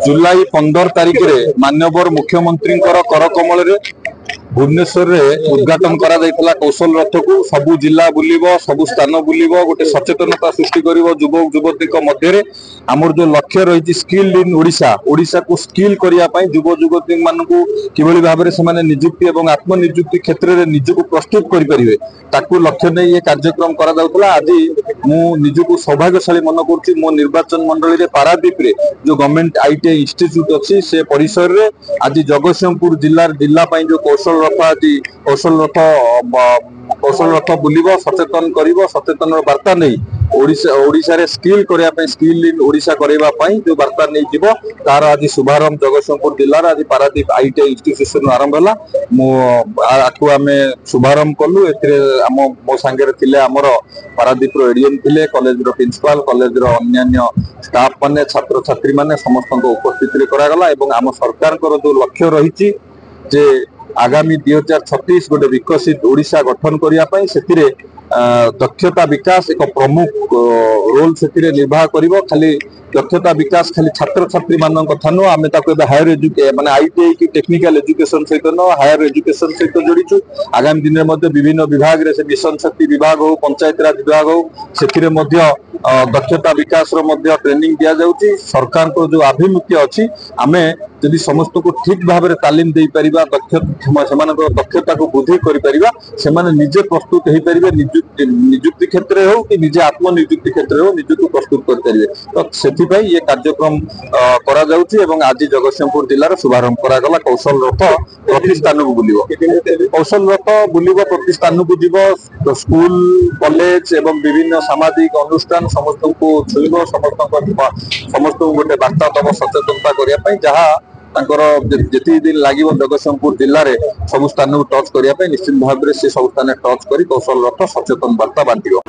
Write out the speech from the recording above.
जुलाई 15 तारिख में माननीय मुख्यमंत्री करकमल भुवनेश्वर उद्घाटन करा कौशल रथ को सबु जिला बुलिब सबु स्थान बुलिब गोटे सचेतनता सृष्टि कर युवक युवती मध्य आमर जो लक्ष्य रही स्किल इन ओडिशा ओडिशा को स्किल करने युवक युवती मान किभली भाव में निजुक्ति और आत्मनिजुक्ति क्षेत्र में निजक प्रस्तुत करें ताकू लक्ष्य नहीं ये कार्यक्रम करा आज मु निजक सौभाग्यशाली मन कर मो निर्वाचन मंडली पारादीप रे जो गवर्नमेंट आईटीआई इंस्टीट्यूट अच्छी से परिसर रे आज जगतसिंहपुर जिला जो कौशल रथ आज कौशल रथ बुलिब सचेतन करिवो सचेतन वार्ता नहीं ओडिशा रे स्किल करने स्किल इन ओडिशा करने जो वार्ता नहीं जीव तार आज शुभारंभ जगतसिंहपुर जिलार आज पारादीप आईटीआई इंस्टीट्यूशन आरंभ है आठू आम शुभारंभ कलु मो सांगे थिले आमर पारादीप एडीएम थिले कॉलेज रो प्रिंसिपल कॉलेज रो अन्य स्टाफ माने छात्र छात्री माने समस्त उपस्थित करागला एवं आम सरकार जो लक्ष्य रही जे आगामी 2036 गोटे विकसित ओडिशा गठन करने से दक्षता विकास एक प्रमुख रोल से निर्वाह करिवो खाली दक्षता विकास खाली छात्र छात्री मान कथा नुह आम हायर माने आईटीआई की टेक्निकल एजुकेशन सहित न हायर एजुकेशन सहित जोड़ीचु आगामी दिन में विभिन्न विभाग रे से मिशन शक्ति विभाग हो पंचायत राज विभाग हो से दक्षता विकास ट्रेनिंग दि जाउची सरकार को जो आभिमुख्य अच्छी आमे यदि समस्त को ठीक भाव में तालीम दे परिबा दक्षता को वृद्धि कर निजे प्रस्तुत हो पारे निजुक्ति क्षेत्र हो कि निजे आत्मनिजुक्ति क्षेत्र हो निज को प्रस्तुत करें तो से ये कार्यक्रम करा जाउची एवं आज जगतसिंहपुर जिलार शुभारंभ करागला कौशल रथ प्रति स्थान को बुलिब कौशल रथ बुलिब प्रति स्थान को जीव स्कूल कॉलेज एवं विभिन्न सामाजिक अनुष्ठान समस्त को छुईब समस्त गोटे वार्ता दब सचेतनता करने जहाँ जी दिन लगे जगतसिंहपुर जिले में सब स्थान को टच करने निश्चित भाव में से सब स्थान टच कर कौशल रथ सचेतन वार्ता बांटिब।